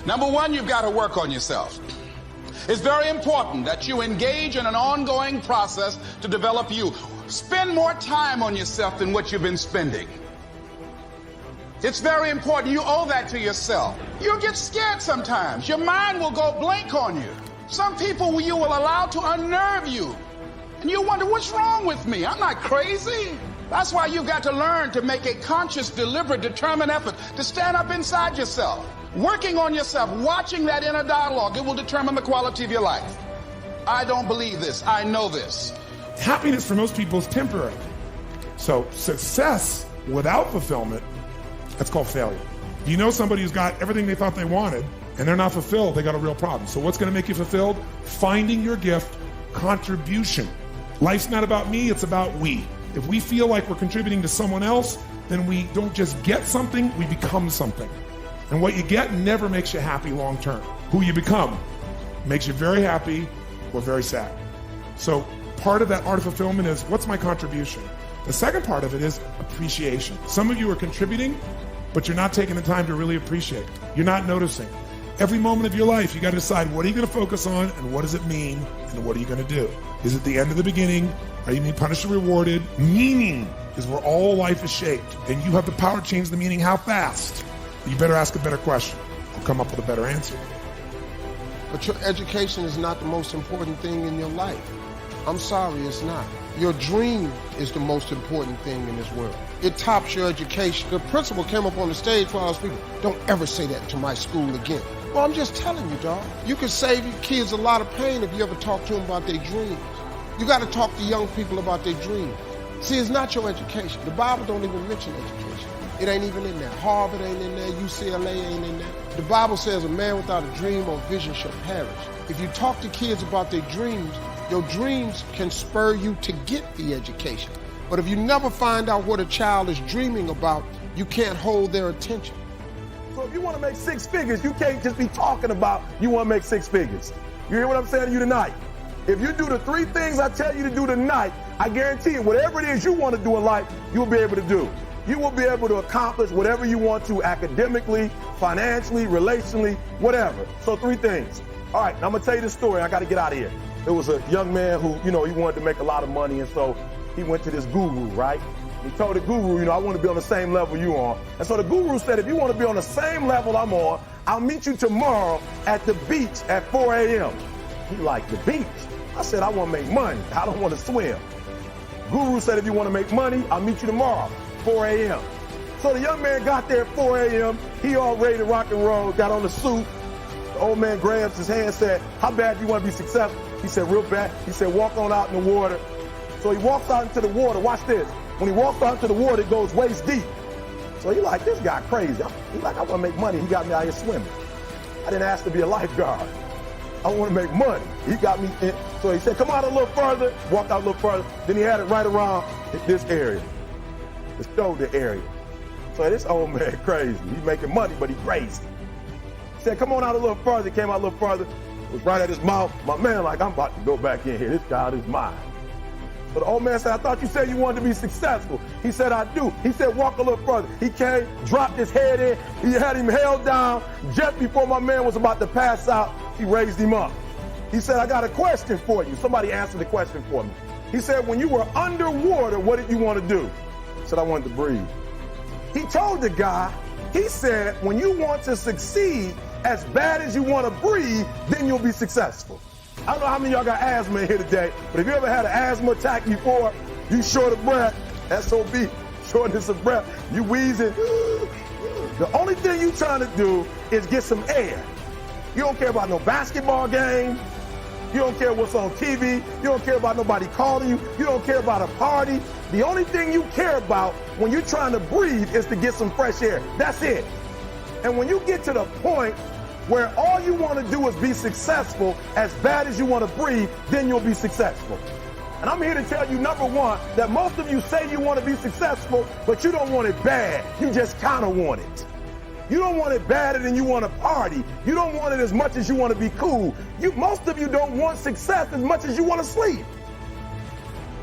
Number one, you've got to work on yourself. It's very important that you engage in an ongoing process to develop you. Spend more time on yourself than what you've been spending. It's very important. You owe that to yourself. You'll get scared sometimes. Your mind will go blank on you. Some people you will allow to unnerve you. And you wonder, what's wrong with me? I'm not crazy. That's why you've got to learn to make a conscious, deliberate, determined effort to stand up inside yourself. Working on yourself, watching that inner dialogue, it will determine the quality of your life. I don't believe this. I know this. Happiness for most people is temporary. So success without fulfillment, that's called failure. You know somebody who's got everything they thought they wanted and they're not fulfilled, they got a real problem. So what's going to make you fulfilled? Finding your gift, contribution. Life's not about me, it's about we. If we feel like we're contributing to someone else, then we don't just get something, we become something. And what you get never makes you happy long term. Who you become makes you very happy or very sad. So part of that art of fulfillment is, what's my contribution? The second part of it is appreciation. Some of you are contributing, but you're not taking the time to really appreciate. You're not noticing. Every moment of your life, you got to decide, what are you going to focus on and what does it mean and what are you going to do? Is it the end of the beginning? Are you being punished or rewarded? Meaning is where all life is shaped, and you have the power to change the meaning. How fast? You better ask a better question. I'll come up with a better answer. But your education is not the most important thing in your life. I'm sorry, it's not. Your dream is the most important thing in this world. It tops your education. The principal came up on the stage while I was speaking. Don't ever say that to my school again. Well, I'm just telling you, dog. You can save your kids a lot of pain if you ever talk to them about their dreams. You got to talk to young people about their dreams. See, it's not your education. The Bible don't even mention education. It ain't even in there. Harvard ain't in there. UCLA ain't in there. The Bible says a man without a dream or vision shall perish. If you talk to kids about their dreams, your dreams can spur you to get the education. But if you never find out what a child is dreaming about, you can't hold their attention. So if you want to make six figures, you can't just be talking about you want to make six figures. You hear what I'm saying to you tonight? If you do the three things I tell you to do tonight, I guarantee you, whatever it is you want to do in life, you'll be able to do. You will be able to accomplish whatever you want to academically, financially, relationally, whatever. So three things. All right, now I'm going to tell you this story. I got to get out of here. There was a young man who, he wanted to make a lot of money, and so he went to this guru, right? He told the guru, I want to be on the same level you are. And so the guru said, if you want to be on the same level I'm on, I'll meet you tomorrow at the beach at 4 a.m. He liked the beach. I said, I want to make money. I don't want to swim. Guru said, if you want to make money, I'll meet you tomorrow, 4 a.m. So the young man got there at 4 a.m. He all ready to rock and roll, got on the suit. The old man grabs his hand and said, how bad do you want to be successful? He said, real bad. He said, walk on out in the water. So he walks out into the water. Watch this. When he walks out into the water, it goes waist deep. So he like, this guy crazy. He's like, I want to make money. He got me out here swimming. I didn't ask to be a lifeguard. I want to make money. He got me in. So he said, come out a little further. Walked out a little further. Then he had it right around this area, the shoulder area. So this old man crazy. He's making money, but he crazy. He said, come on out a little further. He came out a little further. It was right at his mouth. My man like, I'm about to go back in here. This guy is mine. But the old man said, I thought you said you wanted to be successful. He said, I do. He said, walk a little further. He came, dropped his head in. He had him held down. Just before my man was about to pass out, he raised him up. He said, I got a question for you. Somebody answered the question for me. He said, when you were underwater, what did you want to do? I said, I wanted to breathe. He told the guy, he said, when you want to succeed as bad as you want to breathe, then you'll be successful. I don't know how many of y'all got asthma in here today, but if you ever had an asthma attack before, you short of breath, SOB, shortness of breath, you wheezing. The only thing you trying to do is get some air. You don't care about no basketball game. You don't care what's on TV. You don't care about nobody calling you. You don't care about a party. The only thing you care about when you're trying to breathe is to get some fresh air. That's it. And when you get to the point where all you want to do is be successful as bad as you want to breathe, then you'll be successful. And I'm here to tell you, number one, that most of you say you want to be successful, but you don't want it bad. You just kind of want it. You don't want it badder than you want to party. You don't want it as much as you want to be cool. Most of you don't want success as much as you want to sleep.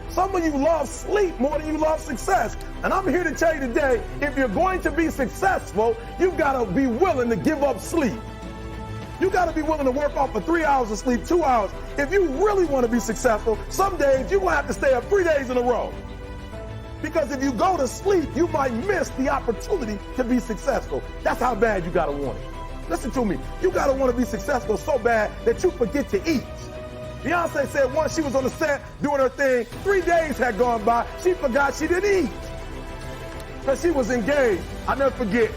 Some of you love sleep more than you love success. And I'm here to tell you today, if you're going to be successful, you've got to be willing to give up sleep. You got to be willing to work off for 3 hours of sleep, 2 hours. If you really want to be successful, some days you're going to have to stay up 3 days in a row. Because if you go to sleep, you might miss the opportunity to be successful. That's how bad you got to want it. Listen to me. You got to want to be successful so bad that you forget to eat. Beyonce said once she was on the set doing her thing, 3 days had gone by, she forgot she didn't eat. Because she was engaged. I never forget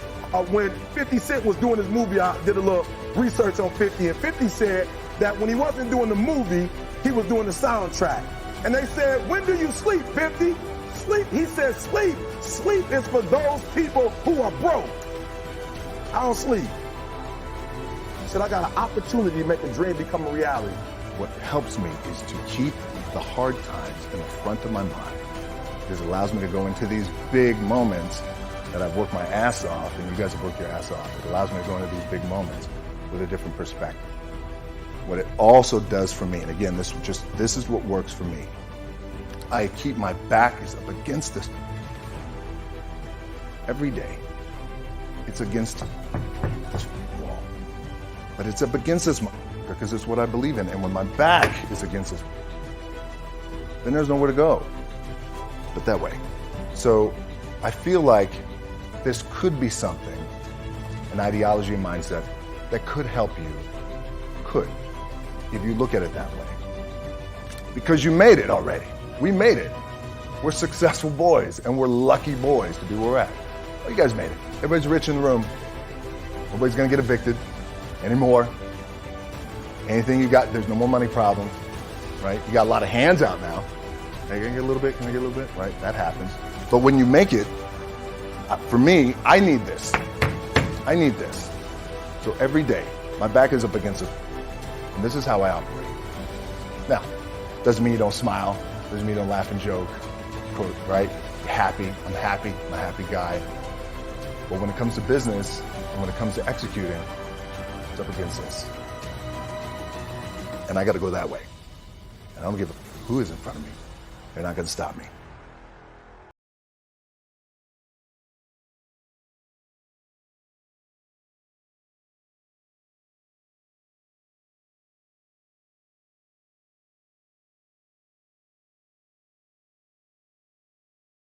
when 50 Cent was doing his movie, I did a little research on 50, and 50 said that when he wasn't doing the movie, he was doing the soundtrack. And they said, when do you sleep, 50? Sleep. He said, sleep. Sleep is for those people who are broke. I don't sleep. He said, I got an opportunity to make a dream become a reality. What helps me is to keep the hard times in the front of my mind. Because it allows me to go into these big moments that I've worked my ass off, and you guys have worked your ass off. It allows me to go into these big moments with a different perspective. What it also does for me, and again, this is what works for me. I keep my back is up against this every day. It's against this wall, but it's up against this because it's what I believe in. And when my back is against this, then there's nowhere to go but that way. So I feel like this could be something, an ideology and mindset that could help you, if you look at it that way. Because you made it already. We made it. We're successful boys, and we're lucky boys to be where we're at. Well, you guys made it. Everybody's rich in the room. Nobody's gonna get evicted anymore. Anything you got, there's no more money problems, right? You got a lot of hands out now. Can I get a little bit? Can I get a little bit? Right, that happens. But when you make it, for me, I need this. I need this. So every day, my back is up against it. And this is how I operate. Now, doesn't mean you don't smile. Doesn't mean you don't laugh and joke. Right? You're happy. I'm happy. I'm a happy guy. But when it comes to business, and when it comes to executing, it's up against this. And I got to go that way. And I don't give a who is in front of me. They're not going to stop me.